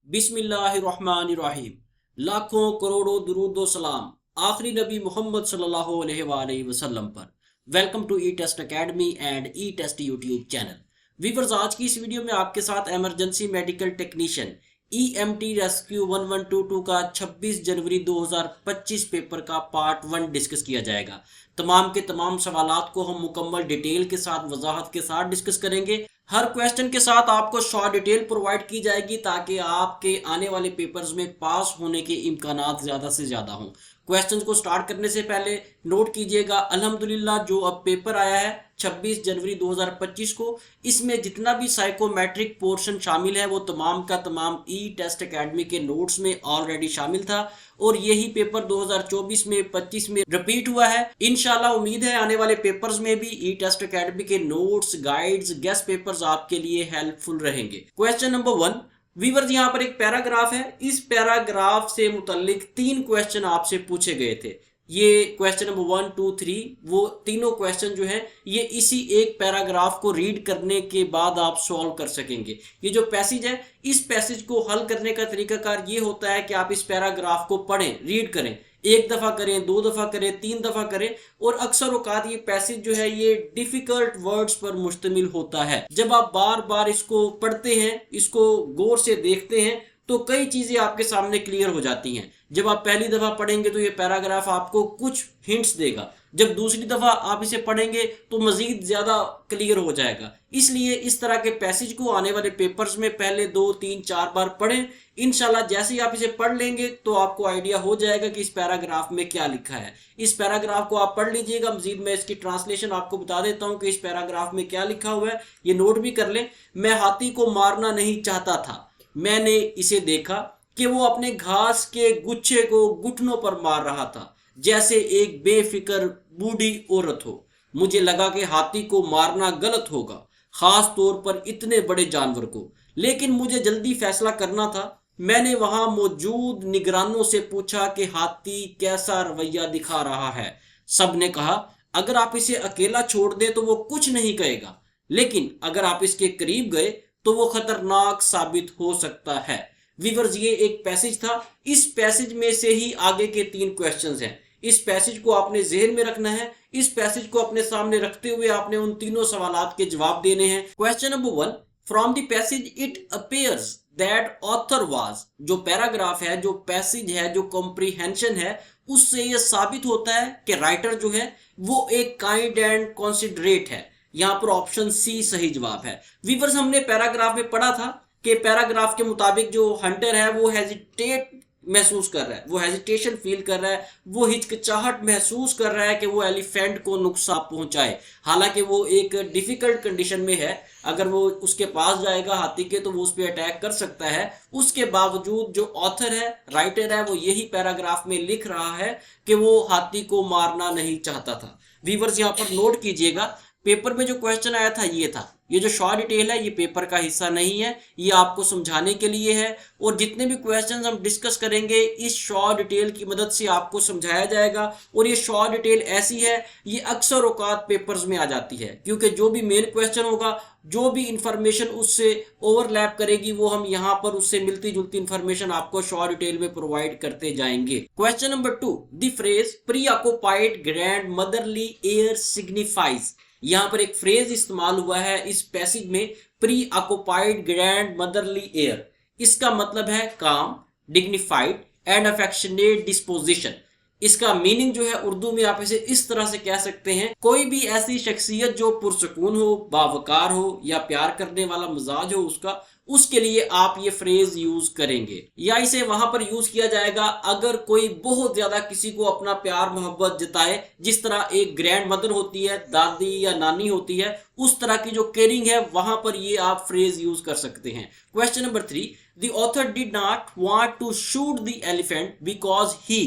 बिस्मिल्लाहिर्रहमानिर्रहीम। लाखों करोड़ों दुरूद व सलाम आखिरी नबी मोहम्मद सल्लल्लाहु अलैहि वसल्लम पर। Welcome to E test academy and E test YouTube channel. Viewers, आज की इस वीडियो में आपके साथ emergency medical technician EMT rescue 1122 का 26 जनवरी 2025 पेपर का पार्ट 1 डिस्कस किया जाएगा। तमाम के तमाम सवालात को हम मुकम्मल डिटेल के साथ वजाहत के साथ डिस्कस करेंगे। हर क्वेश्चन के साथ आपको शॉर्ट डिटेल प्रोवाइड की जाएगी ताकि आपके आने वाले पेपर्स में पास होने के इम्कानात ज़्यादा से ज़्यादा हों। क्वेश्चंस को स्टार्ट करने से पहले नोट कीजिएगा, अल्हम्दुलिल्लाह जो अब पेपर आया है 26 जनवरी 2025 को, इसमें जितना भी साइकोमेट्रिक पोर्शन शामिल है वो तमाम का तमाम ई टेस्ट एकेडमी के नोट्स में ऑलरेडी शामिल था और यही पेपर 2024 में 25 में रिपीट हुआ है। इंशाल्लाह उम्मीद है आने वाले पेपर्स में भी ई टेस्ट एकेडमी के नोट्स, गाइड्स, गेस्ट पेपर्स आपके लिए हेल्पफुल रहेंगे। क्वेश्चन नंबर 1, वीवर्स यहाँ पर एक पैराग्राफ है। इस पैराग्राफ से मुतल्लिक 3 क्वेश्चन आपसे पूछे गए थे। ये क्वेश्चन नंबर 1, 2, 3, वो तीनों क्वेश्चन जो है ये इसी एक पैराग्राफ को रीड करने के बाद आप सॉल्व कर सकेंगे। ये जो पैसेज है, इस पैसेज को हल करने का तरीकाकार ये होता है कि आप इस पैराग्राफ को पढ़ें, रीड करें, 1 दफा करें, 2 दफा करें, 3 दफा करें। और अक्सर औकात ये पैसेज जो है ये डिफिकल्ट वर्ड्स पर मुश्तमिल होता है। जब आप बार बार इसको पढ़ते हैं, इसको गौर से देखते हैं, तो कई चीजें आपके सामने क्लियर हो जाती हैं। जब आप पहली दफा पढ़ेंगे तो ये पैराग्राफ आपको कुछ हिंट्स देगा, जब दूसरी दफा आप इसे पढ़ेंगे तो मजीद ज्यादा क्लियर हो जाएगा। इसलिए इस तरह के पैसेज को आने वाले पेपर्स में पहले 2, 3, 4 बार पढ़ें। इंशाल्लाह जैसे ही आप इसे पढ़ लेंगे तो आपको आइडिया हो जाएगा कि इस पैराग्राफ में क्या लिखा है। इस पैराग्राफ को आप पढ़ लीजिएगा। मजीद मैं इसकी ट्रांसलेशन आपको बता देता हूँ कि इस पैराग्राफ में क्या लिखा हुआ है, ये नोट भी कर लें। मैं हाथी को मारना नहीं चाहता था, मैंने इसे देखा कि वो अपने घास के गुच्छे को घुटनों पर मार रहा था, जैसे एक बेफिक्र बूढ़ी औरत हो। मुझे लगा कि हाथी को मारना गलत होगा, खास तौर पर इतने बड़े जानवर को, लेकिन मुझे जल्दी फैसला करना था। मैंने वहां मौजूद निगरानों से पूछा कि हाथी कैसा रवैया दिखा रहा है। सब ने कहा अगर आप इसे अकेला छोड़ दें तो वो कुछ नहीं कहेगा, लेकिन अगर आप इसके करीब गए तो वो खतरनाक साबित हो सकता है। वीवर्स, ये एक पैसेज था। इस पैसेज में से ही आगे के 3 क्वेश्चंस हैं। इस पैसेज को आपने जेहन में रखना है। इस पैसेज को अपने सामने रखते हुए आपने उन तीनों सवालात के जवाब देने हैं। Question number 1, from the passage it appears that author was. जो पैराग्राफ है, जो पैसेज है, जो कॉम्प्रिहेंशन है, उससे यह साबित होता है कि राइटर जो है वो एक काइंड एंड कंसिडरेट है। यहां पर ऑप्शन सी सही जवाब है। वीवर्स, हमने पैराग्राफ में पढ़ा था कि पैराग्राफ के मुताबिक जो हंटर है वो हेजिटेट महसूस कर रहा है, वो हेजिटेशन फील कर रहा है, वो हिचकिचाहट महसूस कर रहा है कि वो एलिफेंट को नुकसान पहुंचाए। हालांकि वो एक डिफिकल्ट कंडीशन में है, अगर वो उसके पास जाएगा हाथी के तो वो उस पर अटैक कर सकता है। उसके बावजूद जो ऑथर है, राइटर है, वो यही पैराग्राफ में लिख रहा है कि वो हाथी को मारना नहीं चाहता था। वीवर्स, यहाँ पर नोट कीजिएगा, पेपर में जो क्वेश्चन आया था ये था। ये जो शॉर्ट डिटेल है ये पेपर का हिस्सा नहीं है, ये आपको समझाने के लिए है। और जितने भी क्वेश्चंस हम डिस्कस करेंगे इस शॉर्ट डिटेल की मदद से आपको समझाया जाएगा। और ये शॉर्ट डिटेल ऐसी है, ये अक्सर औकात पेपर्स में आ जाती है, क्योंकि जो भी मेन क्वेश्चन होगा, जो भी इंफॉर्मेशन उससे ओवरलैप करेगी, वो हम यहाँ पर उससे मिलती जुलती इंफॉर्मेशन आपको शॉर्ट डिटेल में प्रोवाइड करते जाएंगे। Question number 2, the phrase pre occupied grand motherly air signifies. यहां पर एक फ्रेज इस्तेमाल हुआ है इस पैसेज में, pre occupied grand motherly air. इसका मतलब है काम, डिग्निफाइड एंड अफेक्शनेट डिस्पोजिशन। इसका मीनिंग जो है उर्दू में आप इसे इस तरह से कह सकते हैं, कोई भी ऐसी शख्सियत जो पुरसकून हो, बावकार हो या प्यार करने वाला मिजाज हो उसका, उसके लिए आप ये फ्रेज यूज करेंगे। या इसे वहां पर यूज किया जाएगा अगर कोई बहुत ज्यादा किसी को अपना प्यार मोहब्बत जताए, जिस तरह एक ग्रैंड मदर होती है, दादी या नानी होती है, उस तरह की जो केयरिंग है, वहां पर ये आप फ्रेज यूज कर सकते हैं। Question number 3, the author did not want to shoot the elephant because he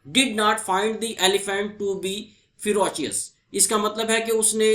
did not find the elephant to be ferocious. इसका मतलब है कि उसने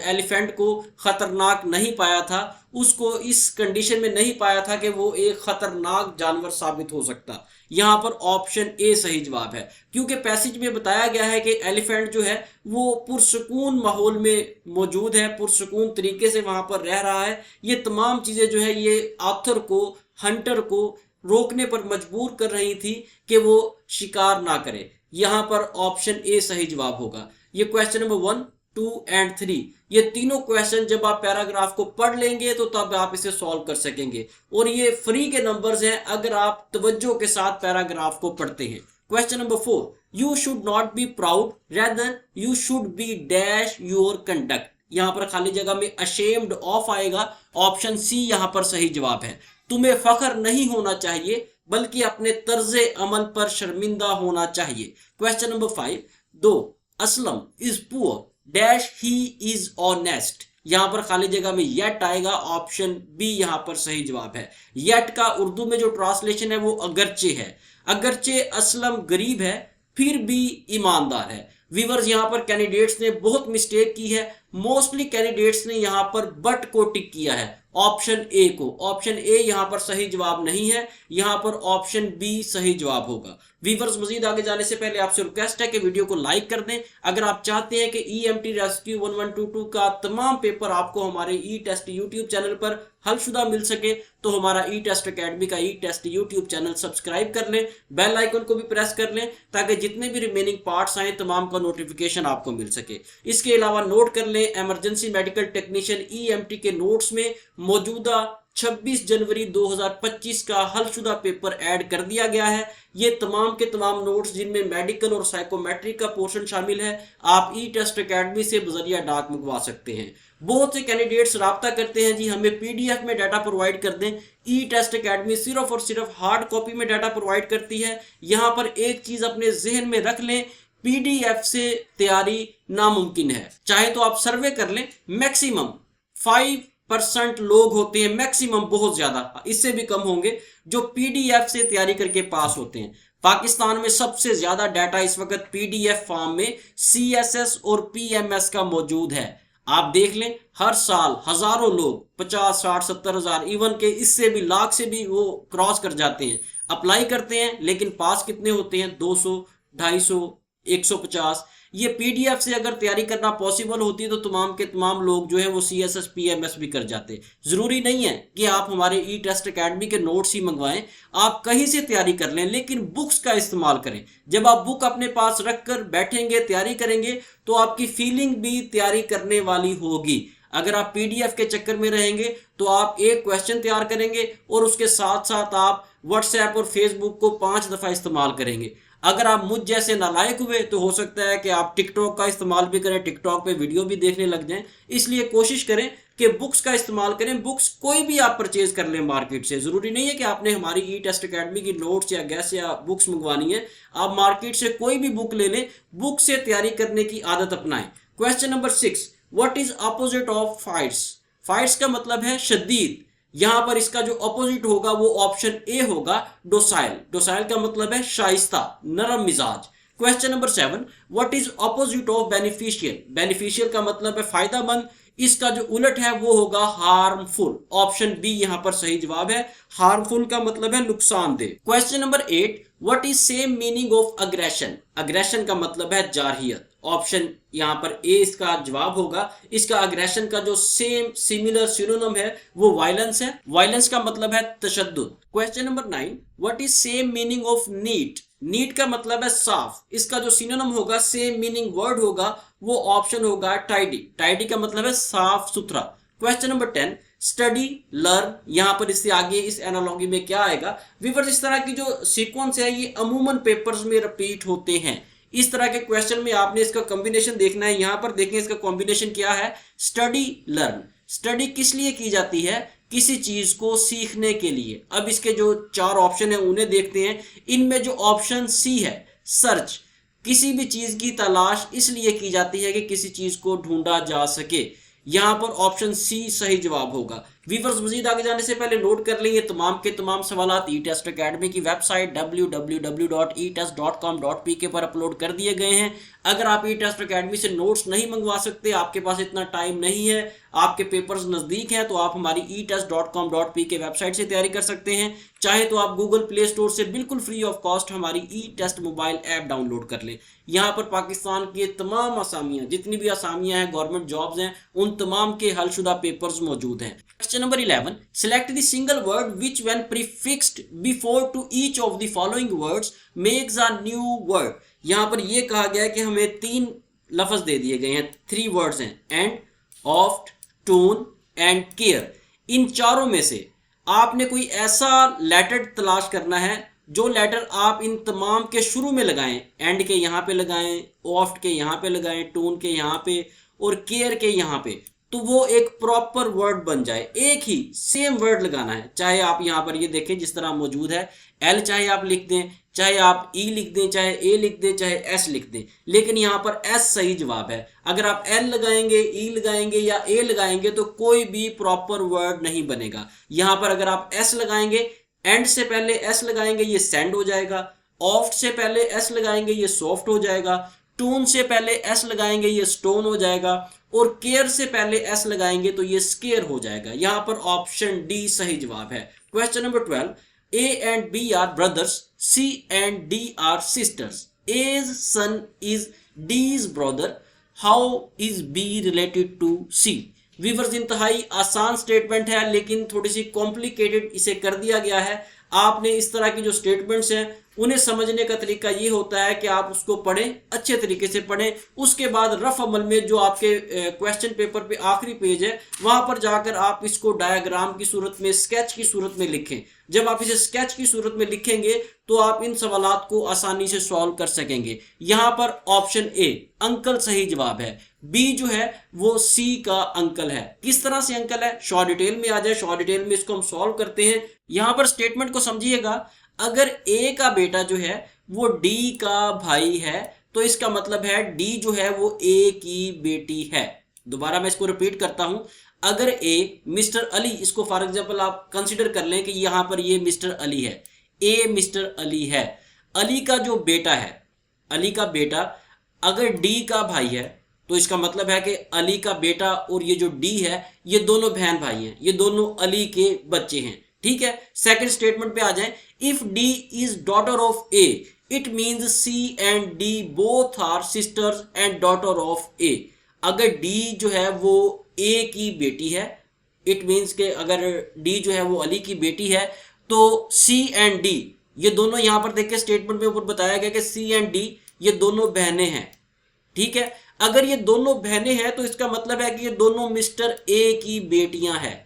एलिफेंट को खतरनाक नहीं पाया था, उसको इस कंडीशन में नहीं पाया था कि वो एक खतरनाक जानवर साबित हो सकता। यहाँ पर ऑप्शन ए सही जवाब है, क्योंकि पैसेज में बताया गया है कि एलिफेंट जो है वो पुरसकून माहौल में मौजूद है, पुरसकून तरीके से वहां पर रह रहा है। ये तमाम चीजें जो है ये ऑथर को, हंटर को रोकने पर मजबूर कर रही थी कि वो शिकार ना करे। यहां पर ऑप्शन ए सही जवाब होगा। ये क्वेश्चन नंबर 1, 2 एंड 3, ये तीनों क्वेश्चन जब आप पैराग्राफ को पढ़ लेंगे तो तब आप इसे सॉल्व कर सकेंगे, और ये फ्री के नंबर्स हैं अगर आप तवज्जो के साथ पैराग्राफ को पढ़ते हैं। Question number 4, you should not be proud rather you should be dash your conduct. यहां पर खाली जगह में अशेम्ड ऑफ आएगा, ऑप्शन सी यहां पर सही जवाब है। तुम्हें फख्र नहीं होना चाहिए बल्कि अपने तर्जे अमल पर शर्मिंदा होना चाहिए। क्वेश्चन नंबर 5, दो Aslam is poor dash he is honest. यहां पर खाली जगह में येट आएगा, ऑप्शन बी यहां पर सही जवाब है। येट का उर्दू में जो ट्रांसलेशन है वो अगरचे है। अगरचे असलम गरीब है फिर भी ईमानदार है। व्यूअर्स, यहां पर कैंडिडेट्स ने बहुत मिस्टेक की है। मोस्टली कैंडिडेट्स ने यहां पर बट को टिक किया है, ऑप्शन ए को। ऑप्शन ए यहां पर सही जवाब नहीं है, यहां पर ऑप्शन बी सही जवाब होगा। व्यूअर्स, मजीद आगे जाने से पहले आपसे रिक्वेस्ट है कि वीडियो को लाइक कर दें। अगर आप चाहते हैं कि EMT रेस्क्यू 1122 का तमाम पेपर आपको हमारे ई टेस्ट यूट्यूब चैनल पर हलशुदा मिल सके तो हमारा ई टेस्ट अकेडमी का ई टेस्ट यूट्यूब चैनल सब्सक्राइब कर लें, बेल आइकन को भी प्रेस कर लें ताकि जितने भी रिमेनिंग पार्ट्स आए तमाम का नोटिफिकेशन आपको मिल सके। इसके अलावा नोट कर लें, इमरजेंसी मेडिकल टेक्नीशियन EMT के नोट्स में मौजूदा 26 जनवरी 2025 का हलशुदा पेपर ऐड कर दिया गया है। ये तमाम के तमाम नोट्स जिनमें मेडिकल और साइकोमेट्रिक का पोर्शन शामिल है, आप ई टेस्ट अकेडमी से बजरिया डाक मंगवा सकते हैं। बहुत से कैंडिडेट्स राब्ता करते हैं जी हमें PDF में डाटा प्रोवाइड कर दें। ई टेस्ट अकेडमी सिर्फ और सिर्फ हार्ड कॉपी में डाटा प्रोवाइड करती है। यहाँ पर एक चीज अपने जहन में रख लें, PDF से तैयारी नामुमकिन है। चाहे तो आप सर्वे कर लें, मैक्सिमम 5% लोग होते हैं, मैक्सिमम, बहुत ज्यादा इससे भी कम होंगे जो PDF से तैयारी करके पास होते हैं। पाकिस्तान में सबसे ज्यादा डाटा इस वक्त PDF फॉर्म में CSS और PMS का मौजूद है। आप देख लें, हर साल हजारों लोग 50, 60, 70 हजार, इवन के इससे भी लाख से भी वो क्रॉस कर जाते हैं, अप्लाई करते हैं, लेकिन पास कितने होते हैं? 200, 250, 150। ये PDF से अगर तैयारी करना पॉसिबल होती है तो तमाम के तमाम लोग जो है वो CSS PMS भी कर जाते। जरूरी नहीं है कि आप हमारे ई टेस्ट अकेडमी के नोट्स ही मंगवाएं, आप कहीं से तैयारी कर लें, लेकिन बुक्स का इस्तेमाल करें। जब आप बुक अपने पास रखकर बैठेंगे, तैयारी करेंगे तो आपकी फीलिंग भी तैयारी करने वाली होगी। अगर आप PDF के चक्कर में रहेंगे तो आप एक क्वेश्चन तैयार करेंगे और उसके साथ साथ आप WhatsApp और Facebook को 5 दफा इस्तेमाल करेंगे। अगर आप मुझ जैसे नालायक हुए तो हो सकता है कि आप टिकटॉक का इस्तेमाल भी करें, टिकटॉक पे वीडियो भी देखने लग जाएं। इसलिए कोशिश करें कि बुक्स का इस्तेमाल करें। बुक्स कोई भी आप परचेज कर लें मार्केट से, जरूरी नहीं है कि आपने हमारी ई टेस्ट अकेडमी की नोट्स या गैस या बुक्स मंगवानी है। आप मार्केट से कोई भी बुक ले लें, बुक से तैयारी करने की आदत अपनाएं। Question number 6, what is opposite of fights? Fights का मतलब है शदीद। यहां पर इसका जो अपोजिट होगा वो ऑप्शन ए होगा, डोसाइल। डोसाइल का मतलब है शाइस्ता, नरम मिजाज। Question number 7, what is opposite of beneficial? Beneficial का मतलब है फायदेमंद, इसका जो उलट है वो होगा हार्मफुल। ऑप्शन बी यहां पर सही जवाब है। हार्मफुल का मतलब है नुकसानदेह। Question number 8, what is same meaning of aggression? Aggression का मतलब है जारहियत। ऑप्शन यहां पर ए इसका जवाब होगा। इसका अग्रेशन का जो सेम सिमिलर सिनोनिम है वो वायलेंस है। वायलेंस का मतलब है तशद्दुद। Question number 9, what is same meaning of neat? Neat का मतलब है साफ। इसका जो सिनोनिम होगा, सेम मीनिंग वर्ड होगा, वो ऑप्शन होगा टाइडी। टाइडी का मतलब है साफ सुथरा। Question number 10, study learn. यहां पर इससे आगे इस एनालॉजी में क्या आएगा? व्यूअर्स, इस तरह की जो सीक्वेंस है ये अमूमन पेपर्स में रिपीट होते हैं। इस तरह के क्वेश्चन में आपने इसका कॉम्बिनेशन देखना है। यहां पर देखें इसका कॉम्बिनेशन क्या है, स्टडी लर्न। स्टडी किस लिए की जाती है? किसी चीज को सीखने के लिए। अब इसके जो 4 ऑप्शन है उन्हें देखते हैं। इनमें जो ऑप्शन सी है, सर्च, किसी भी चीज की तलाश इसलिए की जाती है कि किसी चीज को ढूंढा जा सके। यहां पर ऑप्शन सी सही जवाब होगा। व्यूअर्स, मजीद आगे जाने से पहले नोट कर लेंगे तमाम के तमाम सवाल ई टेस्ट अकेडमी की वेबसाइट www.etest.com.pk पर अपलोड कर दिए गए हैं। अगर आप ई टेस्ट अकेडमी से नोट्स नहीं मंगवा सकते, आपके पास इतना टाइम नहीं है, आपके पेपर्स नजदीक हैं, तो आप हमारी etest.com.pk वेबसाइट से तैयारी कर सकते हैं। चाहे तो आप गूगल प्ले स्टोर से बिल्कुल फ्री ऑफ कॉस्ट हमारी ई टेस्ट मोबाइल ऐप डाउनलोड कर लें। यहाँ पर पाकिस्तान की तमाम असामियाँ, जितनी भी असामियाँ हैं, गवर्नमेंट जॉब्स हैं, उन तमाम के हलशुदा पेपर्स मौजूद हैं। Question question number 11, select the single word which when prefixed before to each of the following words makes a new word। यहां पर यह कहा गया है कि हमें 3 लफ्ज दे दिए गए हैं, 3 वर्ड्स हैं, end, oft, tune and care. इन चारों में से आपने कोई ऐसा लेटर तलाश करना है जो लेटर आप इन तमाम के शुरू में लगाएं, एंड के यहाँ पे लगाएं, ऑफ्ट के यहाँ पे लगाएं, टून के यहाँ पे और केयर के यहाँ पे, तो वो एक प्रॉपर वर्ड बन जाए। एक ही सेम वर्ड लगाना है, चाहे आप यहाँ पर ये देखें जिस तरह मौजूद है, एल चाहे आप लिख दें, चाहे आप ई लिख दें, चाहे ए लिख दें, चाहे एस लिख दें, लेकिन यहाँ पर एस सही जवाब है। अगर आप एल लगाएंगे, ई लगाएंगे या ए लगाएंगे तो कोई भी प्रॉपर वर्ड नहीं बनेगा। यहाँ पर अगर आप एस लगाएंगे, एंड से पहले एस लगाएंगे, ये सेंड हो जाएगा। ऑफ्ट से पहले एस लगाएंगे, ये सॉफ्ट हो जाएगा। टून से पहले एस लगाएंगे, ये स्टोन हो जाएगा। और केयर से पहले एस लगाएंगे तो ये स्केयर हो जाएगा। यहां पर ऑप्शन डी सही जवाब है। Question number 12, A and B are brothers, C and D are sisters, A's son is D's brother, how is B related to C. Viewers, इंतहाई आसान स्टेटमेंट है लेकिन थोड़ी सी कॉम्प्लिकेटेड इसे कर दिया गया है। आपने इस तरह की जो स्टेटमेंट्स हैं उन्हें समझने का तरीका ये होता है कि आप उसको पढ़ें, अच्छे तरीके से पढ़ें, उसके बाद रफ अमल में जो आपके क्वेश्चन पेपर पे आखिरी पेज है वहां पर जाकर आप इसको डायग्राम की सूरत में, स्केच की सूरत में लिखें। जब आप इसे स्केच की सूरत में लिखेंगे तो आप इन सवालात को आसानी से सॉल्व कर सकेंगे। यहां पर ऑप्शन ए अंकल सही जवाब है, बी जो है वो सी का अंकल है। किस तरह से अंकल है, शॉर्ट डिटेल में आ जाए, शॉर्ट डिटेल में इसको हम सॉल्व करते हैं। यहां पर स्टेटमेंट को समझिएगा, अगर ए का बेटा जो है वो डी का भाई है तो इसका मतलब है डी जो है वो ए की बेटी है। दोबारा मैं इसको रिपीट करता हूं, अगर ए मिस्टर अली, इसको फॉर एग्जांपल आप कंसीडर कर लें कि यहां पर ये मिस्टर अली है, ए मिस्टर अली है, अली का जो बेटा है, अली का बेटा अगर डी का भाई है तो इसका मतलब है कि अली का बेटा और ये जो डी है ये दोनों बहन भाई हैं, ये दोनों अली के बच्चे हैं। ठीक है, सेकंड स्टेटमेंट पे आ जाएं, if D is daughter of A it means C and D both are sisters and daughter of A. अगर डी जो है वो ए की बेटी है, इट मींस के अगर डी जो है वो अली की बेटी है तो सी एंड डी, ये दोनों यहां पर देखिए स्टेटमेंट में ऊपर बताया गया कि सी एंड डी ये दोनों बहनें हैं। ठीक है, अगर ये दोनों बहनें हैं तो इसका मतलब है कि ये दोनों मिस्टर ए की बेटियां हैं।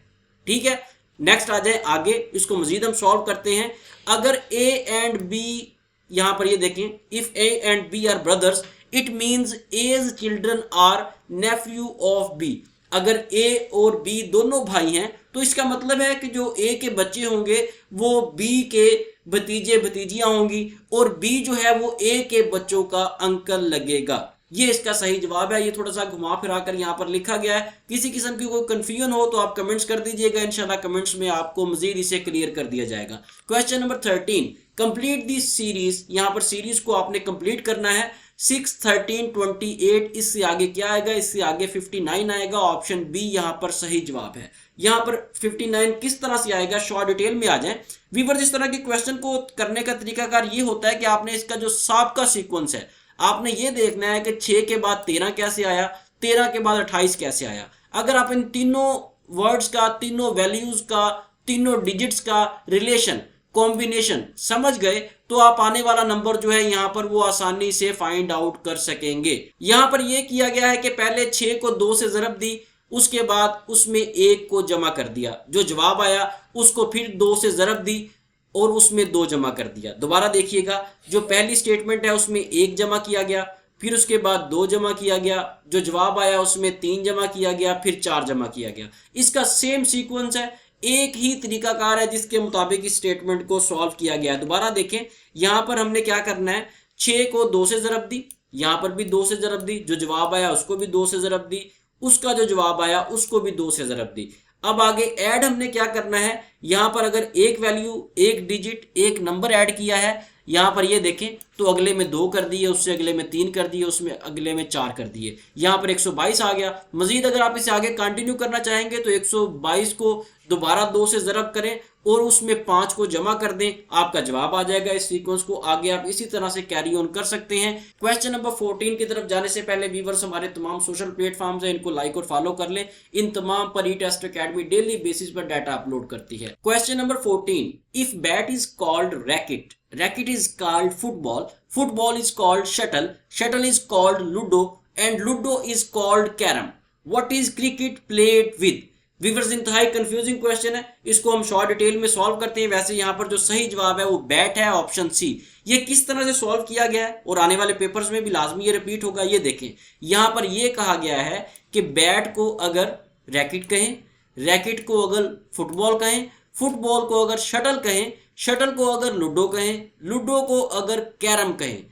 ठीक है, नेक्स्ट आ जाए आगे, इसको मजीद हम सॉल्व करते हैं। अगर ए एंड बी, यहां पर ये देखें, if A and B are brothers it means A's children are nephew of B. अगर ए और बी दोनों भाई हैं तो इसका मतलब है कि जो ए के बच्चे होंगे वो बी के भतीजे भतीजियां होंगी और बी जो है वो ए के बच्चों का अंकल लगेगा। ये इसका सही जवाब है। ये थोड़ा सा घुमा फिरा कर यहाँ पर लिखा गया है। किसी किस्म की कोई कंफ्यूजन हो तो आप कमेंट्स कर दीजिएगा, इंशाल्लाह कमेंट्स में आपको मजीद इसे क्लियर कर दिया जाएगा। Question number 13, complete the series. यहाँ पर सीरीज को आपने कंप्लीट करना है। 6, 13, 28, इससे आगे क्या आएगा, इससे आगे 59 आएगा। ऑप्शन बी यहाँ पर सही जवाब है। यहाँ पर 59 किस तरह से आएगा, शॉर्ट डिटेल में आ जाए। व्यूअर्स, इस तरह के क्वेश्चन को करने का तरीकाकार ये होता है कि आपने इसका जो साबका सीक्वेंस है आपने ये देखना है कि 6 के बाद 13 कैसे आया, 13 के बाद 28 कैसे आया। अगर आप इन तीनों वर्ड्स का, तीनों वैल्यूज का, तीनों डिजिट्स का रिलेशन, कॉम्बिनेशन समझ गए तो आप आने वाला नंबर जो है यहाँ पर वो आसानी से फाइंड आउट कर सकेंगे। यहाँ पर यह किया गया है कि पहले 6 को 2 से ज़रब दी, उसके बाद उसमें 1 को जमा कर दिया, जो जवाब आया उसको फिर 2 से ज़रब दी और उसमें 2 जमा कर दिया। दोबारा देखिएगा, जो पहली स्टेटमेंट है उसमें 1 जमा किया गया, फिर उसके बाद 2 जमा किया गया, जो जवाब आया उसमें 3 जमा किया गया, फिर 4 जमा किया गया। इसका सेम सीक्वेंस है, एक ही तरीकाकार है जिसके मुताबिक इस स्टेटमेंट को सॉल्व किया गया है। दोबारा देखें, यहां पर हमने क्या करना है, 6 को 2 से ज़रब दी, यहां पर भी 2 से ज़रब दी, जो जवाब आया उसको भी 2 से ज़रब दी, उसका जो जवाब आया उसको भी 2 से ज़रब दी। अब आगे ऐड हमने क्या करना है, यहां पर अगर एक वैल्यू, एक डिजिट, एक नंबर ऐड किया है, यहां पर ये देखें तो अगले में 2 कर दिए, उससे अगले में 3 कर दिए, उसमें अगले में 4 कर दिए, यहां पर 122 आ गया। मजीद अगर आप इसे आगे कंटिन्यू करना चाहेंगे तो 122 को दोबारा 2 से ज़रब करें और उसमें 5 को जमा कर दें, आपका जवाब आ जाएगा। इस सीक्वेंस को आगे आप इसी तरह से कैरी ऑन कर सकते हैं। क्वेश्चन नंबर 14 की तरफ जाने से पहले व्यूअर्स हमारे तमाम सोशल प्लेटफॉर्म्स हैं, इनको लाइक और फॉलो कर लें। इन तमाम पर ई टेस्ट एकेडमी डेली बेसिस पर डाटा अपलोड करती है। Question number 14, if bat is called racket, racket is called football, football is called shuttle, shuttle is called ludo and ludo is called carrom, what is cricket played with. Viewers इंतहाई confusing question है, इसको हम short detail में solve करते हैं। वैसे यहाँ पर जो सही जवाब है वो बैट है, ऑप्शन सी। ये किस तरह से सॉल्व किया गया है और आने वाले पेपर्स में भी लाजमी ये रिपीट होगा। ये देखें, यहाँ पर ये कहा गया है कि बैट को अगर रैकेट कहें, रैकेट को अगर फुटबॉल कहें, फुटबॉल को अगर शटल कहें, शटल को अगर लूडो कहें, लूडो को अगर कैरम कहें,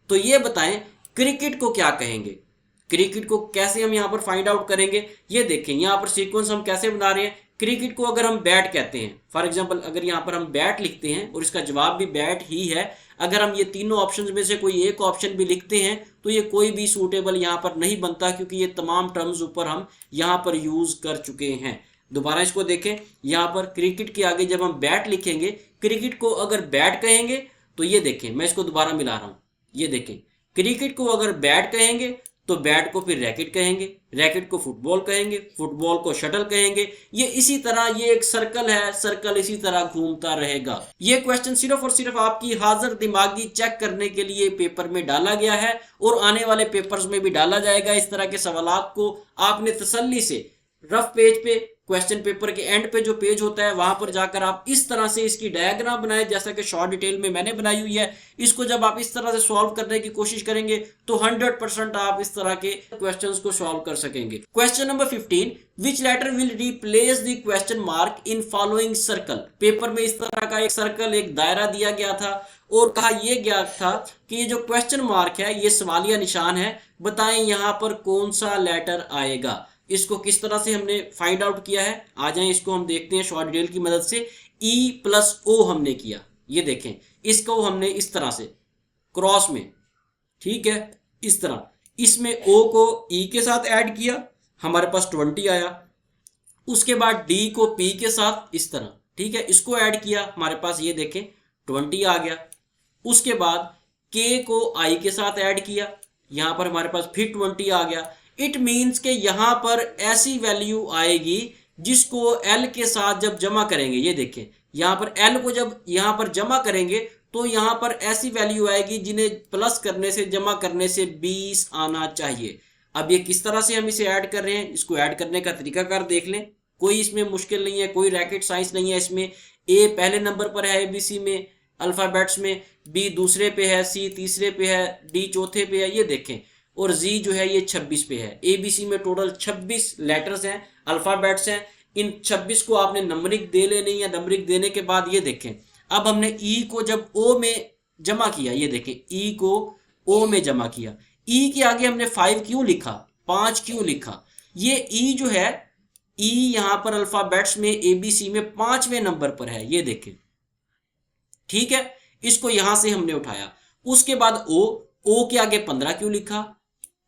तो ये बताएं क्रिकेट को क्या कहेंगे। क्रिकेट को कैसे हम यहाँ पर फाइंड आउट करेंगे, ये देखें यहाँ पर सीक्वेंस हम कैसे बना रहे हैं। क्रिकेट को अगर हम बैट कहते हैं, फॉर एग्जांपल अगर यहाँ पर हम बैट लिखते हैं और इसका जवाब भी बैट ही है, अगर हम ये तीनों ऑप्शंस में से कोई एक ऑप्शन भी लिखते हैं तो ये कोई भी सूटेबल यहाँ पर नहीं बनता, क्योंकि ये तमाम टर्म्स ऊपर हम यहाँ पर यूज कर चुके हैं। दोबारा इसको देखें, यहाँ पर क्रिकेट के आगे जब हम बैट लिखेंगे, क्रिकेट को अगर बैट कहेंगे तो ये देखें, मैं इसको दोबारा मिला रहा हूँ, ये देखें क्रिकेट को अगर बैट कहेंगे तो बैट को फिर रैकेट कहेंगे, रैकेट को फुटबॉल कहेंगे, फुटबॉल को शटल कहेंगे। ये इसी तरह ये एक सर्कल है, सर्कल इसी तरह घूमता रहेगा। ये क्वेश्चन सिर्फ और सिर्फ आपकी हाजिर दिमागी चेक करने के लिए पेपर में डाला गया है और आने वाले पेपर्स में भी डाला जाएगा। इस तरह के सवालात को आपने तसल्ली से रफ पेज पे, क्वेश्चन पेपर के एंड पे जो पेज होता है वहां पर जाकर आप इस तरह से इसकी डायग्राम बनाए, जैसा कि शॉर्ट डिटेल में मैंने बनाई हुई है। इसको जब आप इस तरह से सॉल्व करने की कोशिश करेंगे तो 100% आप इस तरह के क्वेश्चंस को सॉल्व कर सकेंगे। Question number 15, which letter will replace the question mark in following circle. Paper में इस तरह का एक सर्कल, एक दायरा दिया गया था और कहा यह गया था कि ये जो क्वेश्चन मार्क है ये सवालिया निशान है, बताएं यहाँ पर कौन सा लेटर आएगा। इसको किस तरह से हमने फाइंड आउट किया है, आ जाएं इसको हम देखते हैं शॉर्ट डिटेल की मदद से। E+O हमने किया, ये देखें इसको हमने इस तरह से क्रॉस में, ठीक है, इस तरह इसमें O को E के साथ ऐड किया, हमारे पास 20 आया। उसके बाद D को P के साथ इस तरह, ठीक है, इसको ऐड किया, हमारे पास ये देखें 20 आ गया। उसके बाद K को I के साथ ऐड किया, यहां पर हमारे पास फिर 20 आ गया। इट मीन्स के यहां पर ऐसी वैल्यू आएगी जिसको L के साथ जब जमा करेंगे, ये देखें यहां पर L को जब यहां पर जमा करेंगे तो यहां पर ऐसी वैल्यू आएगी जिन्हें प्लस करने से, जमा करने से 20 आना चाहिए। अब ये किस तरह से हम इसे ऐड कर रहे हैं, इसको ऐड करने का तरीकाकार देख लें, कोई इसमें मुश्किल नहीं है, कोई रैकेट साइंस नहीं है इसमें। A पहले नंबर पर है ABC में अल्फाबेट्स में, B दूसरे पे है, C तीसरे पे है, D चौथे पे है, ये देखें, और Z जो है ये 26 पे है। ABC में टोटल 26 लेटर्स हैं, अल्फाबेट्स हैं। इन 26 को आपने नंबरिंग दे लेनी है। नंबरिंग देने के बाद ये देखें, अब हमने E को जब O में जमा किया, ये देखें E को O में जमा किया, E के आगे हमने 5 क्यों लिखा, 5 क्यों लिखा, ये E जो है E यहां पर अल्फाबेट्स में ABC में 5वें नंबर पर है, ये देखें, ठीक है, इसको यहां से हमने उठाया। उसके बाद O के आगे 15 क्यों लिखा,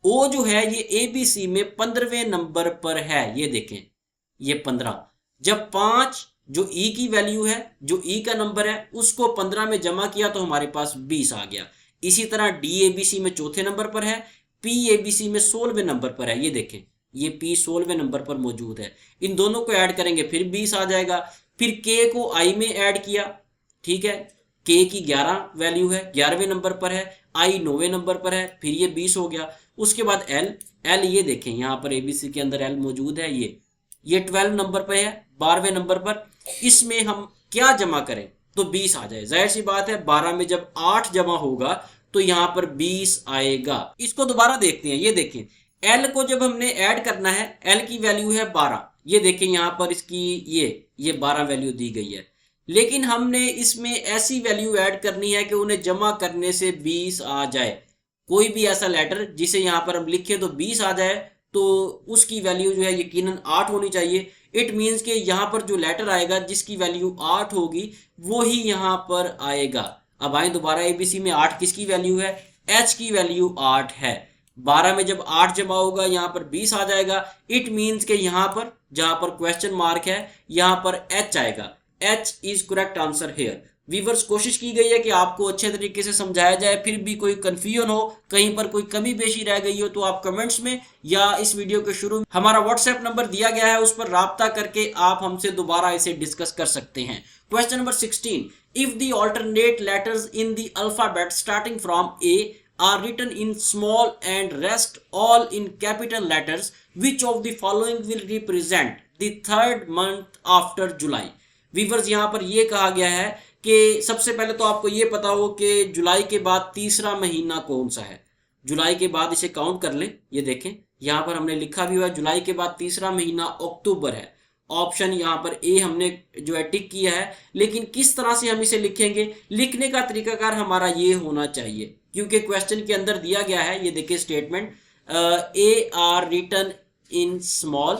O जो है ये ABC में 15वें नंबर पर है, ये देखें ये 15। जब 5 जो E की वैल्यू है, जो E का नंबर है, उसको 15 में जमा किया तो हमारे पास 20 आ गया। इसी तरह D ABC में चौथे नंबर पर है, P ABC में 16वें नंबर पर है, ये देखें ये P 16वें नंबर पर मौजूद है। इन दोनों को ऐड करेंगे फिर 20 आ जाएगा। फिर K को I में ऐड किया, ठीक है, K की 11 वैल्यू है, 11वें नंबर पर है, I 9वें नंबर पर है, फिर ये 20 हो गया। उसके बाद L ये देखें यहाँ पर ABC के अंदर L मौजूद है, ये 12 नंबर पर है, 12वें नंबर पर। इसमें हम क्या जमा करें तो 20 आ जाए, जाहिर सी बात है 12 में जब 8 जमा होगा तो यहाँ पर 20 आएगा। इसको दोबारा देखते हैं, ये देखें L को जब हमने ऐड करना है, L की वैल्यू है 12, ये देखें यहाँ पर इसकी ये 12 वैल्यू दी गई है, लेकिन हमने इसमें ऐसी वैल्यू ऐड करनी है कि उन्हें जमा करने से 20 आ जाए। कोई भी ऐसा लेटर जिसे यहाँ पर हम लिखें तो 20 आ जाए, तो उसकी वैल्यू जो है यकीनन 8 होनी चाहिए। इट मीन्स कि यहाँ पर जो लेटर आएगा जिसकी वैल्यू 8 होगी वो ही यहाँ पर आएगा। अब आए दोबारा ABC में 8 किसकी वैल्यू है, H की वैल्यू 8 है। 12 में जब 8 जमा होगा यहाँ पर 20 आ जाएगा। इट मीन्स के यहाँ पर जहां पर क्वेश्चन मार्क है यहाँ पर एच आएगा। H is correct answer here. Viewers, कोशिश की गई है कि आपको अच्छे तरीके से समझाया जाए, फिर भी कोई कंफ्यूजन हो, कहीं पर कोई कमी पेशी रह गई हो तो आप कमेंट्स में या इस वीडियो के शुरू में हमारा व्हाट्सएप नंबर दिया गया है, उस पर राब्ता करके आप हमसे दोबारा इसे डिस्कस कर सकते हैं। Question number 16, if the alternate letters in the alphabet starting from A are written in small and rest all in capital letters, which of the following will represent the third month after July? Viewers, यहाँ पर ये कहा गया है कि सबसे पहले तो आपको ये पता हो कि जुलाई के बाद तीसरा महीना कौन सा है। जुलाई के बाद इसे काउंट कर लें। ये देखें यहाँ पर हमने लिखा भी हुआ है, जुलाई के बाद तीसरा महीना अक्टूबर है। ऑप्शन यहाँ पर ए हमने जो है टिक किया है, लेकिन किस तरह से हम इसे लिखेंगे, लिखने का तरीकाकार हमारा ये होना चाहिए, क्योंकि क्वेश्चन के अंदर दिया गया है। ये देखिए statement, A are written in small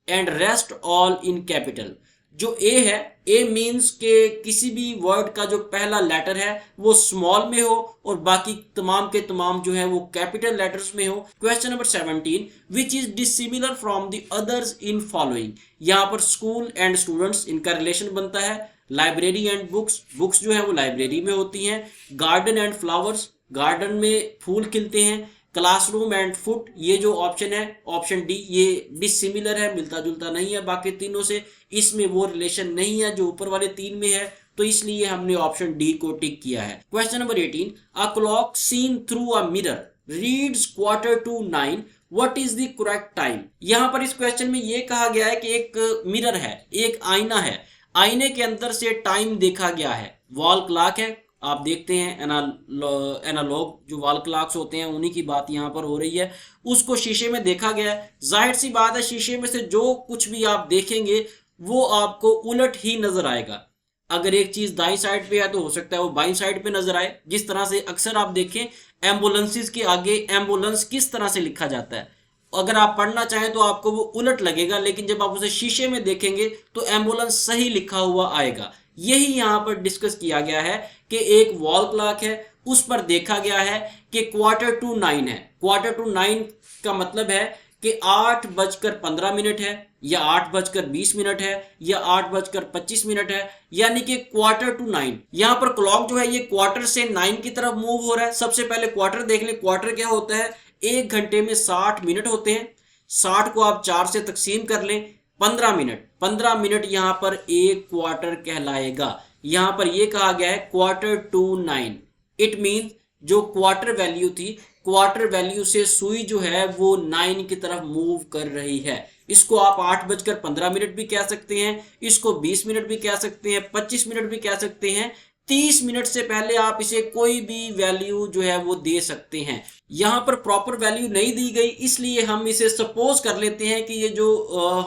and rest all in capital. जो ए है, ए मीन्स के किसी भी वर्ड का जो पहला लेटर है वो स्मॉल में हो और बाकी तमाम के तमाम जो है वो कैपिटल लेटर्स में हो। Question number 17, which is dissimilar from the others in following. यहाँ पर स्कूल एंड स्टूडेंट्स, इनका रिलेशन बनता है। लाइब्रेरी एंड बुक्स, बुक्स जो है वो लाइब्रेरी में होती हैं। गार्डन एंड फ्लावर्स, गार्डन में फूल खिलते हैं। क्लासरूम एंड फुट, ये जो ऑप्शन है ऑप्शन डी, ये डिसिमिलर है, मिलता जुलता नहीं है बाकी तीनों से, इसमें वो रिलेशन नहीं है जो ऊपर वाले तीन में है, तो इसलिए हमने ऑप्शन डी को टिक किया है। Question number 18, a clock seen through a mirror reads 8:45, what is the correct time. यहाँ पर इस क्वेश्चन में ये कहा गया है कि एक मिरर है, एक आईना है, आईने के अंदर से टाइम देखा गया है। वॉल क्लॉक है, आप देखते हैं एनालॉग जो वॉल क्लॉक्स होते हैं उन्हीं की बात यहाँ पर हो रही है। उसको शीशे में देखा गया है, जाहिर सी बात है शीशे में से जो कुछ भी आप देखेंगे वो आपको उलट ही नजर आएगा। अगर एक चीज दाईं साइड पे है तो हो सकता है वो बाईं साइड पे नजर आए। जिस तरह से अक्सर आप देखें एम्बुलेंसेस के आगे एम्बुलेंस किस तरह से लिखा जाता है, अगर आप पढ़ना चाहें तो आपको वो उलट लगेगा, लेकिन जब आप उसे शीशे में देखेंगे तो एम्बुलेंस सही लिखा हुआ आएगा। यही यहाँ पर डिस्कस किया गया है कि एक वॉल क्लॉक है, उस पर देखा गया है कि 8:45 है। 8:45 का मतलब है कि 8:15 है या 8:20 है या 8:25 है, यानी कि 8:45। यहाँ पर क्लॉक जो है ये क्वार्टर से 9 की तरफ मूव हो रहा है। सबसे पहले क्वार्टर देख लें। क्वार्टर क्या होता है, एक घंटे में 60 मिनट होते हैं। 60 को आप 4 से तकसीम कर लें, 15 मिनट यहाँ पर एक क्वार्टर कहलाएगा। यहाँ पर ये कहा गया है 8:45। इट मीन जो क्वार्टर वैल्यू थी, क्वार्टर वैल्यू से सुई जो है वो 9 की तरफ मूव कर रही है। इसको आप 8:15 भी कह सकते हैं, इसको 20 मिनट भी कह सकते हैं, 25 मिनट भी कह सकते हैं। 30 मिनट से पहले आप इसे कोई भी वैल्यू जो है वो दे सकते हैं। यहाँ पर प्रॉपर वैल्यू नहीं दी गई, इसलिए हम इसे सपोज कर लेते हैं कि ये जो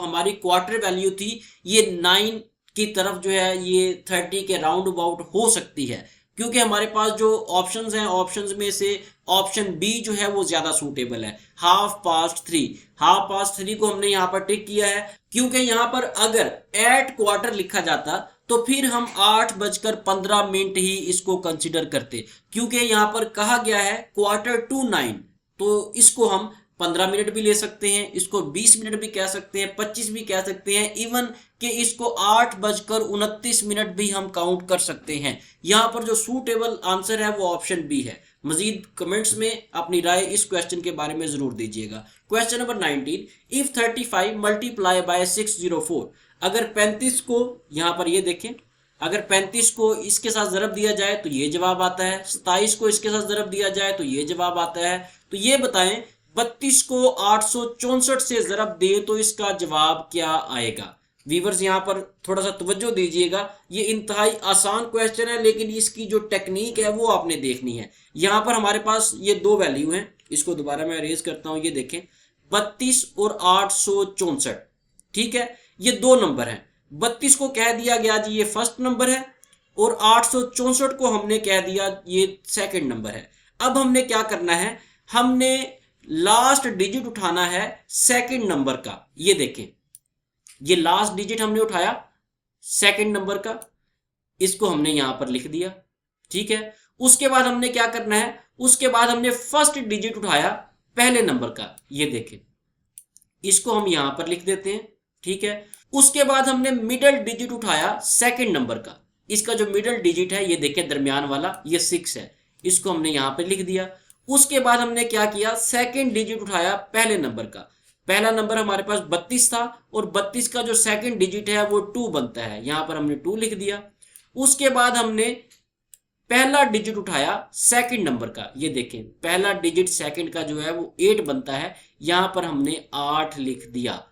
हमारी क्वार्टर वैल्यू थी ये 9 की तरफ जो है ये 30 के राउंड अबाउट हो सकती है, क्योंकि हमारे पास जो ऑप्शंस हैं, ऑप्शंस में से ऑप्शन बी जो है वो ज्यादा सूटेबल है, 3:30। 3:30 को हमने यहाँ पर टिक किया है, क्योंकि यहाँ पर अगर एट क्वार्टर लिखा जाता तो फिर हम 8:15 ही इसको कंसिडर करते, क्योंकि यहाँ पर कहा गया है 8:45, तो इसको हम 15 मिनट भी ले सकते हैं, इसको 20 मिनट भी कह सकते हैं, 25 भी कह सकते हैं, इवन कि इसको 8:29 भी हम काउंट कर सकते हैं। यहाँ पर जो सूटेबल आंसर है वो ऑप्शन बी है। मजीद कमेंट्स में अपनी राय इस क्वेश्चन के बारे में जरूर दीजिएगा। Question number 19, if 35 multiply by 604, अगर 35 को यहाँ पर ये देखें, अगर 35 को इसके साथ ज़रब दिया जाए तो ये जवाब आता है, 27 को इसके साथ ज़रब दिया जाए तो ये जवाब आता है। तो ये बताएं 32 को 864 से ज़रब दे तो इसका जवाब क्या आएगा। वीवर्स यहाँ पर थोड़ा सा तवज्जो दीजिएगा, ये इंतहाई आसान क्वेश्चन है, लेकिन इसकी जो टेक्निक है वो आपने देखनी है। यहाँ पर हमारे पास ये दो वैल्यू हैं, इसको दोबारा मैं अरेज करता हूँ। ये देखें 32 और 864, ठीक है, ये दो नंबर हैं। 32 को कह दिया गया जी ये फर्स्ट नंबर है, और 864 को हमने कह दिया ये सेकंड नंबर है। अब हमने क्या करना है, हमने लास्ट डिजिट उठाना है सेकंड नंबर का। ये देखें, ये लास्ट डिजिट हमने उठाया सेकंड नंबर का, इसको हमने यहां पर लिख दिया, ठीक है। उसके बाद हमने क्या करना है, उसके बाद हमने फर्स्ट डिजिट उठाया पहले नंबर का, ये देखें, इसको हम यहां पर लिख देते हैं, ठीक है। उसके बाद हमने मिडल डिजिट उठाया सेकंड नंबर का, इसका जो मिडल डिजिट है ये देखें दरमियान वाला, ये 6 है, इसको हमने यहां पर लिख दिया। उसके बाद हमने क्या किया, सेकंड डिजिट उठाया पहले नंबर का, पहला नंबर हमारे पास 32 था और 32 का जो सेकंड डिजिट है वो 2 बनता है, यहां पर हमने 2 लिख दिया। उसके बाद हमने पहला डिजिट उठाया सेकंड नंबर का, ये देखें पहला डिजिट सेकंड का जो है वो 8 बनता है, यहां पर हमने 8 लिख दिया।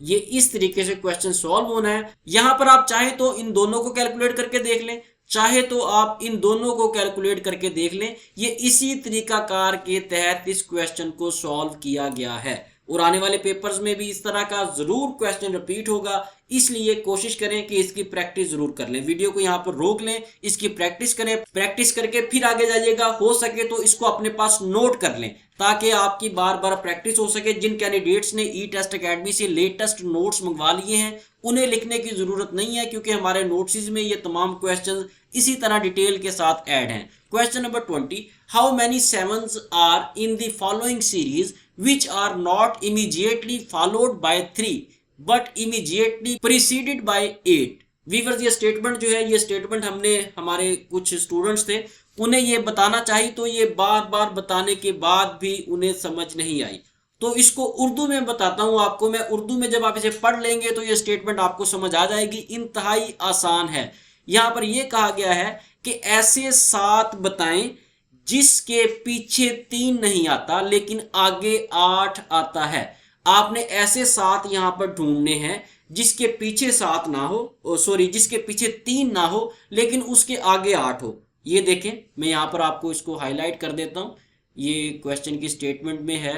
ये इस तरीके से क्वेश्चन सॉल्व होना है। यहां पर आप चाहे तो इन दोनों को कैलकुलेट करके देख लें, चाहे तो आप इन दोनों को कैलकुलेट करके देख लें। ये इसी तरीकाकार के तहत इस क्वेश्चन को सॉल्व किया गया है और आने वाले पेपर्स में भी इस तरह का जरूर क्वेश्चन रिपीट होगा, इसलिए कोशिश करें कि इसकी प्रैक्टिस जरूर कर लें। वीडियो को यहाँ पर रोक लें, इसकी प्रैक्टिस करें, प्रैक्टिस करके फिर आगे जाइएगा। हो सके तो इसको अपने पास नोट कर लें ताकि आपकी बार बार प्रैक्टिस हो सके। जिन कैंडिडेट्स ने ई टेस्ट अकेडमी से लेटेस्ट नोट्स मंगवा लिए हैं उन्हें लिखने की जरूरत नहीं है, क्योंकि हमारे नोट्स में ये तमाम क्वेश्चन इसी तरह डिटेल के साथ ऐड हैं। Question number 20, how many sevens are in the following series which are not immediately followed by 3 but immediately preceded by 8। Viewers ये स्टेटमेंट जो है, ये स्टेटमेंट हमने हमारे कुछ स्टूडेंट्स थे उन्हें ये बताना चाहिए, तो ये बार बार बताने के बाद भी उन्हें समझ नहीं आई, तो इसको उर्दू में बताता हूं आपको मैं। उर्दू में जब आप इसे पढ़ लेंगे तो ये स्टेटमेंट आपको समझ आ जाएगी, इंतहाई आसान है। यहां पर यह कहा गया है कि ऐसे 7 बताएं जिसके पीछे 3 नहीं आता लेकिन आगे 8 आता है। आपने ऐसे 7 यहां पर ढूंढने हैं जिसके पीछे 7 ना हो, सॉरी जिसके पीछे 3 ना हो लेकिन उसके आगे 8 हो। ये देखें, मैं यहां पर आपको इसको हाईलाइट कर देता हूं, ये क्वेश्चन की स्टेटमेंट में है।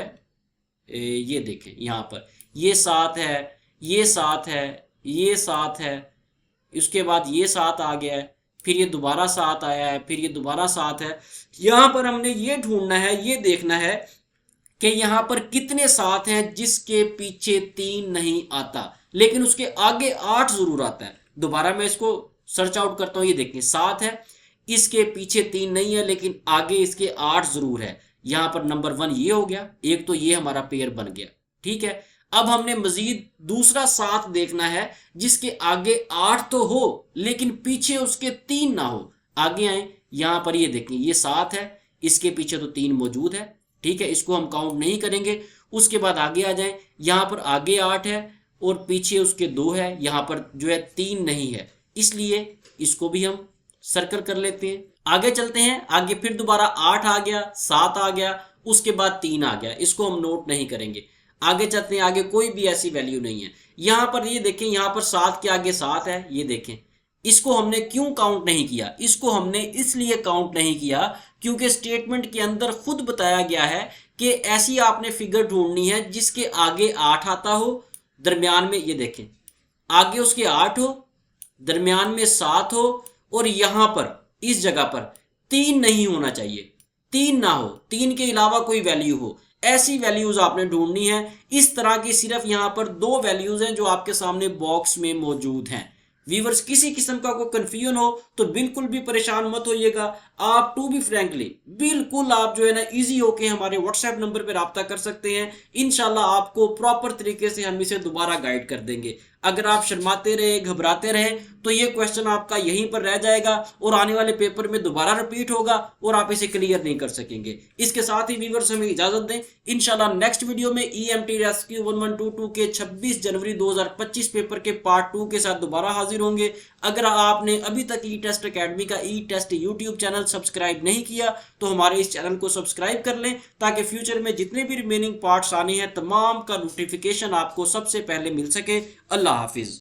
ये देखें यहां पर ये 7 है, ये 7 है, ये 7 है, उसके बाद ये 7 आ गया है, फिर ये दोबारा 7 आया है, फिर ये दोबारा 7 है। यहां पर हमने ये ढूंढना है, ये देखना है कि यहां पर कितने 7 हैं जिसके पीछे 3 नहीं आता लेकिन उसके आगे 8 जरूर आता है। दोबारा मैं इसको सर्च आउट करता हूं, ये देखिए 7 है, इसके पीछे 3 नहीं है लेकिन आगे इसके 8 जरूर है। यहां पर नंबर 1 ये हो गया, एक तो ये हमारा पेयर बन गया, ठीक है। अब हमने मजीद दूसरा 7 देखना है जिसके आगे 8 तो हो लेकिन पीछे उसके 3 ना हो। आगे आए, यहां पर ये देखें ये 7 है, इसके पीछे तो 3 मौजूद है, ठीक है, इसको हम काउंट नहीं करेंगे। उसके बाद आगे आ जाएं, यहां पर आगे 8 है और पीछे उसके 2 है, यहां पर जो है 3 नहीं है, इसलिए इसको भी हम सर्कल कर लेते हैं। आगे चलते हैं, आगे फिर दोबारा 8 आ गया, 7 आ गया, उसके बाद 3 आ गया, इसको हम नोट नहीं करेंगे। आगे चलते हैं, आगे कोई भी ऐसी वैल्यू नहीं है। यहां पर ये देखें, यहां पर 7 के आगे 7 है, ये देखें, इसको हमने क्यों काउंट नहीं किया? इसको हमने इसलिए काउंट नहीं किया क्योंकि स्टेटमेंट के अंदर खुद बताया गया है कि ऐसी आपने फिगर ढूंढनी है जिसके आगे 8 आता हो, दरमियान में ये देखें आगे उसके 8 हो, दरमियान में 7 हो और यहां पर इस जगह पर 3 नहीं होना चाहिए, 3 ना हो, 3 के अलावा कोई वैल्यू हो, ऐसी वैल्यूज आपने ढूंढनी है। इस तरह की सिर्फ यहां पर 2 वैल्यूज हैं जो आपके सामने बॉक्स में मौजूद हैं। व्यूअर्स, किसी किस्म का कोई कंफ्यूजन हो तो बिल्कुल भी परेशान मत होइएगा। आप टू बी फ्रैंकली बिल्कुल आप जो है ना इजी होके हमारे व्हाट्सएप नंबर पर रब्ता कर सकते हैं। इंशाल्लाह आपको प्रॉपर तरीके से हम इसे दोबारा गाइड कर देंगे। अगर आप शर्माते रहे, घबराते रहे तो ये क्वेश्चन आपका यहीं पर रह जाएगा और आने वाले पेपर में दोबारा रिपीट होगा और आप इसे क्लियर नहीं कर सकेंगे। इसके साथ ही व्यूअर्स हमें इजाजत दें, इंशाल्लाह नेक्स्ट वीडियो में EMT रेस्क्यू 1122 के 26 जनवरी 2025 पेपर के पार्ट 2 के साथ दोबारा हाजिर होंगे। अगर आपने अभी तक ई टेस्ट अकेडमी का ई टेस्ट यूट्यूब चैनल सब्सक्राइब नहीं किया तो हमारे इस चैनल को सब्सक्राइब कर लें ताकि फ्यूचर में जितने भी रिमेनिंग पार्ट्स आने हैं तमाम का नोटिफिकेशन आपको सबसे पहले मिल सके। अल्लाह हाफिज।